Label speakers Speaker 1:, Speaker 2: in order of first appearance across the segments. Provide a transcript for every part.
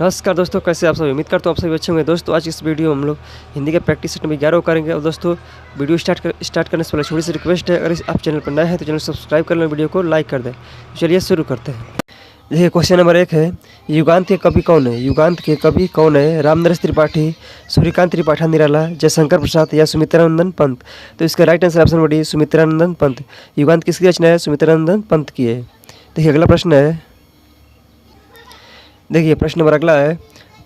Speaker 1: नमस्कार दोस्तों, कैसे आप सभी। उम्मीद करता हूँ आप सभी अच्छे होंगे। दोस्तों आज इस वीडियो में हम लोग हिंदी के प्रैक्टिस सेट नंबर 11 करेंगे। और दोस्तों वीडियो स्टार्ट करने से पहले छोटी सी रिक्वेस्ट है, अगर आप चैनल पर नए हैं तो चैनल सब्सक्राइब कर लें, वीडियो को लाइक कर दें। तो चलिए शुरू करते हैं। देखिए क्वेश्चन नंबर 1 है, युगांत के कवि कौन है? युगांत के कवि कौन है? रामनरेश त्रिपाठी, सूर्यकांत त्रिपाठी निराला, जयशंकर प्रसाद या सुमित्रानंदन पंत? तो इसका right answer option number D, Sumitranandan Pant. युगांत किसकी रचना है? सुमित्रानंदन पंत की है। देखिए अगला प्रश्न है, देखिए प्रश्न नंबर अगला है,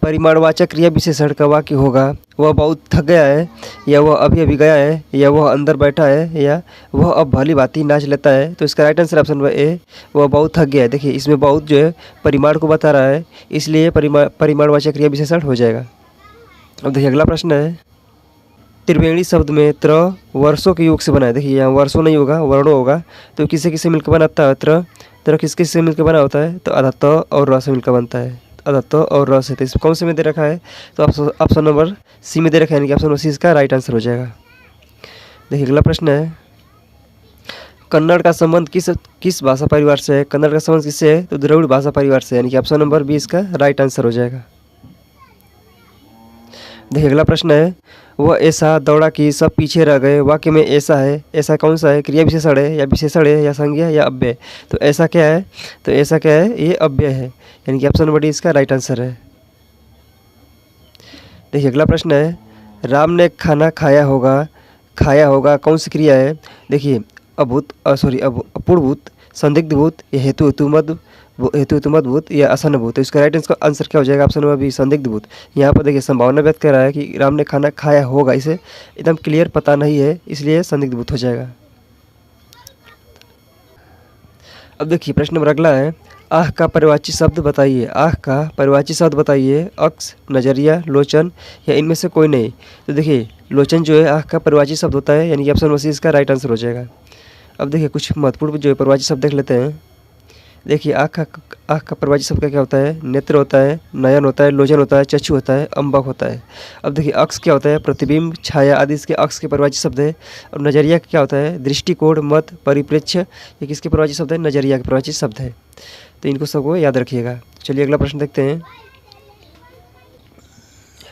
Speaker 1: परिमाणवाचक क्रिया विशेषण का वाक्य होगा वह बहुत थक गया है, या वह अभी अभी गया है, या वह अंदर बैठा है, या वह अब भली भांति नाच लेता है। तो इसका right answer option number A, वह बहुत थक गया है। देखिए इसमें बहुत जो है परिमाण को बता रहा है, इसलिए परिमाणवाचक क्रिया विशेषण हो जाएगा। अब देखिए अगला प्रश्न है, त्रिवेणी शब्द में त्र वर्षों के योग से बना है। देखिए यहाँ वर्षों नहीं होगा, वर्णों होगा। तो किससे किससे मिलकर बनाता है? त्र किस किस से मिलकर बना होता है? तो अधा त और र से मिलकर बनता है। अधा त और र से। तो इसमें कौन से में दे रखा है? तो ऑप्शन नंबर सी में दे रखा है, यानी कि ऑप्शन नंबर सी इसका राइट आंसर हो जाएगा। देखिए अगला प्रश्न है, कन्नड़ का संबंध किस भाषा परिवार से है? कन्नड़ का संबंध किससे है? तो द्रविड़ भाषा परिवार से, यानी कि ऑप्शन नंबर बी इसका राइट आंसर हो जाएगा। देखिए अगला प्रश्न है, वह ऐसा दौड़ा कि सब पीछे रह गए। वाक्य में ऐसा है, ऐसा कौन सा है? क्रिया विशेषण है, या विशेषण है, या संज्ञा, या अव्यय? तो ऐसा क्या है? तो ऐसा क्या है? ये अव्यय है, यानी कि ऑप्शन नंबर डी इसका राइट आंसर है। देखिए अगला प्रश्न है, राम ने खाना खाया होगा कौन सी क्रिया है? देखिए अपूर्वभूत, संदिग्धभूत, या हेतुमतभूत, या असन्नभूत? तो इसका राइट आंसर क्या हो जाएगा? ऑप्शन नंबर बी, संदिग्धभूत। यहाँ पर देखिए संभावना व्यक्त कर रहा है कि राम ने खाना खाया होगा, इसे एकदम क्लियर पता नहीं है, इसलिए संदिग्धभूत हो जाएगा। अब देखिए प्रश्न नंबर अगला है, आँख का परिवाची शब्द बताइए। आँख का परिवाची शब्द बताइए। अक्स, नजरिया, लोचन, या इनमें से कोई नहीं? तो देखिए लोचन जो है आँख का परिवाची शब्द होता है, यानी कि ऑप्शन नंबर सी इसका राइट आंसर हो जाएगा। अब देखिए कुछ महत्वपूर्ण जो है परिवाची शब्द देख लेते हैं। देखिए आँख का परिवाची शब्द क्या होता है? नेत्र होता है, नयन होता है, लोचन होता है, चक्षु होता है, अम्बक होता है। अब देखिए अक्स क्या होता है? प्रतिबिंब, छाया आदि इसके अक्स के परिवाची शब्द है। और नजरिया क्या होता है? दृष्टिकोण, मत, परिप्रेक्ष्य, ये किसके परिवाची शब्द है? नजरिया के परिवाची शब्द है। तो इनको सबको याद रखिएगा। चलिए अगला प्रश्न देखते हैं।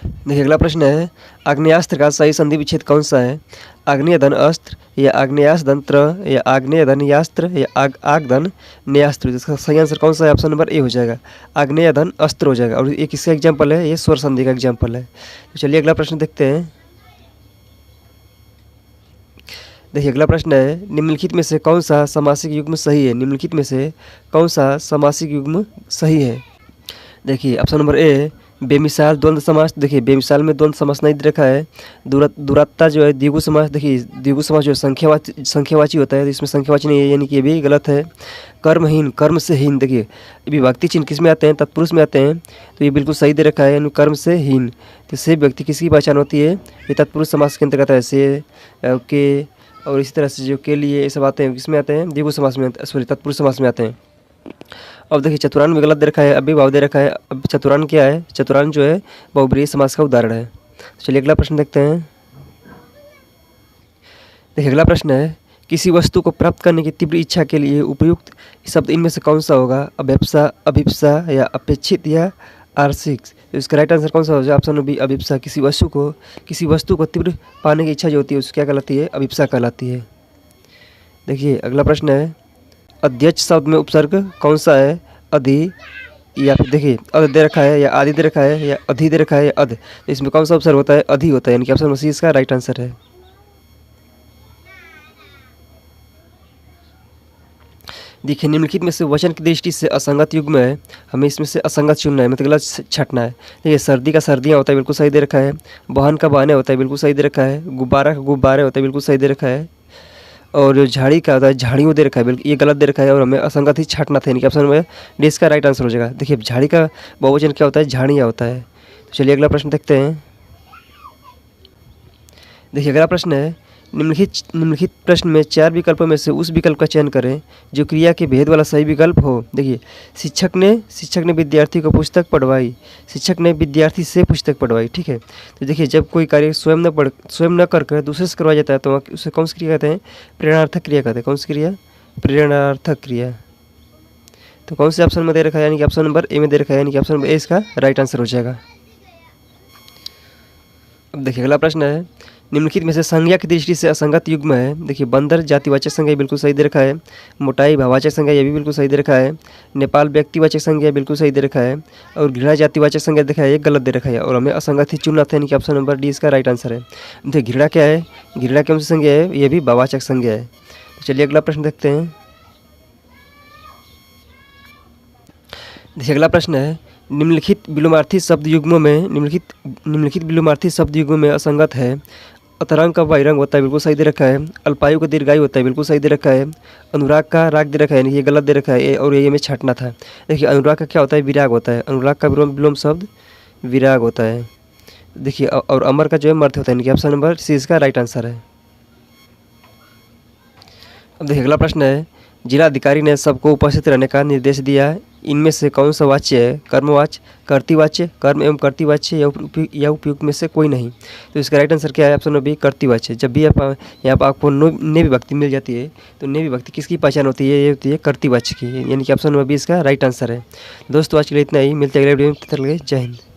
Speaker 1: देखिए अगला प्रश्न है, आग्नेयास्त्र का सही संधि विच्छेद कौन सा है? आग्नेय धन अस्त्र, या आग्नेयास धन, या आग्नेय धन यास्त्र, या आगधन न्यास्त्र? इसका सही आंसर कौन सा है? ऑप्शन नंबर ए हो जाएगा, आग्नेय धन अस्त्र हो जाएगा। और ये किसका एग्जाम्पल है? ये स्वर संधि का एग्जाम्पल है। तो चलिए अगला प्रश्न देखते हैं। देखिए अगला प्रश्न है, निम्नलिखित में से कौन सा समासिक युग्म सही है? निम्नलिखित में से कौन सा समासिक युग्म सही है? देखिए ऑप्शन नंबर ए, बेमिसाल द्वंद्व समास। देखिए बेमिसाल में द्वंद्व समास नहीं दे रखा है। दुरात्ता जो है द्विगु समास। देखिए द्विगु समास जो है संख्यावाची होता है, तो इसमें संख्यावाची नहीं है, यानी कि ये भी गलत है। कर्महीन, कर्म से हीन। देखिए विभक्ति चिन्ह किस में आते हैं? तत्पुरुष में आते हैं, तो ये बिल्कुल सही दे रखा है, यानी कर्म से हीन। तो से व्यक्ति किसकी पहचान होती है? ये तत्पुरुष समास के अंतर्गत है। से के और इसी तरह से जो के लिए ये सब आते हैं, किसमें आते हैं? द्विगु समास में, सॉरी तत्पुरुष समास में आते हैं। अब देखिए चतुरान में गलत दे रखा है, अभी भाव दे रखा है। अब चतुरान क्या है? चतुरान जो है बहुब्रीहि समास का उदाहरण है। चलिए अगला प्रश्न देखते हैं। देखिए अगला प्रश्न है, किसी वस्तु को प्राप्त करने की तीव्र इच्छा के लिए उपयुक्त शब्द इनमें से कौन सा होगा? अभेप्सा, अभिप्सा, या अपेक्षित, या आर्सिक? तो इसका राइट आंसर कौन सा हो जाए? ऑप्शन नंबर बी, अभिप्सा। किसी वस्तु को तीव्र पाने की इच्छा जो होती है उसको क्या कहलाती है? अभिप्सा कहलाती है। देखिए अगला प्रश्न है, अध्यक्ष शब्द में उपसर्ग कौन सा है? अधि, या फिर देखिए अध दे रखा है, या आदि दे रखा है, या अधि दे रखा है, या अध? तो इसमें कौन सा उपसर्ग होता है? अधि होता है, यानी कि ऑप्शन नंबर सी इसका राइट आंसर है। देखिए निम्नलिखित में से वचन की दृष्टि से असंगत युग्म है, हमें इसमें से असंगत चुनना है, मतलब गलत छटना है। देखिए सर्दी का सर्दियाँ होता है, बिल्कुल सही दे रखा है। वाहन का वाहने होता है, बिल्कुल सही दे रखा है। गुब्बारा का गुब्बारे होता है, बिल्कुल सही दे रखा है। और जो झाड़ी का होता है, झाड़ियों दे रखा है, बिल्कुल ये गलत दे रखा है, और हमें असंगत ही छाटना था, यानी कि ऑप्शन में डी इसका राइट आंसर हो जाएगा। देखिए झाड़ी का बहुवचन क्या होता है? झाड़ियाँ होता है। तो चलिए अगला प्रश्न देखते हैं। देखिए अगला प्रश्न है, निम्नलिखित प्रश्न में 4 विकल्पों में से उस विकल्प का चयन करें जो क्रिया के भेद वाला सही विकल्प हो। देखिए शिक्षक ने विद्यार्थी को पुस्तक पढ़वाई। शिक्षक ने विद्यार्थी से पुस्तक पढ़वाई, ठीक है। तो देखिए जब कोई कार्य स्वयं न कर दूसरे से करवाया जाता है तो उसे कौन सी क्रिया कहते हैं? प्रेरणार्थक क्रिया कहते हैं। कौन सी क्रिया? प्रेरणार्थक क्रिया। तो कौन से ऑप्शन में दे रखा है, यानी कि ऑप्शन नंबर ए में दे रखा है, यानी कि ऑप्शन नंबर ए इसका राइट आंसर हो जाएगा। अब देखिए अगला प्रश्न है, निम्नलिखित में से संज्ञा की दृष्टि से असंगत युग्म है। देखिए बंदर जातिवाचक संज्ञा बिल्कुल सही दे रखा है, मोटाई भाववाचक संज्ञा ये भी बिल्कुल सही दे रखा है, नेपाल व्यक्तिवाचक संज्ञा बिल्कुल सही दे रखा है, और घृणा जातिवाचक संज्ञा देखा है ये गलत दे रखा है, और हमें असंगत ही चुनना था, यानी कि ऑप्शन नंबर डी इसका राइट आंसर है। देखिए घृणा क्या है, घृणा कौन सी संज्ञा है, ये भी भाववाचक संज्ञा है। तो चलिए अगला प्रश्न देखते हैं। देखिए अगला प्रश्न है, निम्नलिखित विलोमार्थी शब्द युग्मों में निम्नलिखित विलोमार्थी शब्द युग्मों में असंगत है। अतरंग का बहिरंग होता है बिल्कुल सही दे रखा है, अल्पायु का दीर्घायु होता है बिल्कुल सही दे रखा है, अनुराग का राग दे रखा है, यानी ये गलत दे रखा है, और ये हमें छांटना था। देखिए अनुराग का क्या होता है, विराग होता है, अनुराग का विलोम शब्द विराग होता है। देखिए और अमर का जो है मर्थ होता है, यानी कि ऑप्शन नंबर सी इसका राइट आंसर है। अब देखिए अगला प्रश्न है, जिलाधिकारी ने सबको उपस्थित रहने का निर्देश दिया, इनमें से कौन सा वाच्य है, कर्मवाच्य, कर्तृवाच्य, कर्म एवं कर्तृवाच्य या उपयुक्त में से कोई नहीं। तो इसका राइट आंसर क्या है, ऑप्शन नंबर बी कर्तृवाच्य। जब भी आप यहाँ पर आपको ने विभक्ति मिल जाती है तो ने विभक्ति किसकी पहचान होती है, ये होती है कर्तृवाच्य की, यानी कि ऑप्शन नंबर बी इसका राइट आंसर है। दोस्तों आज के लिए इतना ही, मिलते हैं अगले वीडियो में, तब तक के लिए जय हिंद।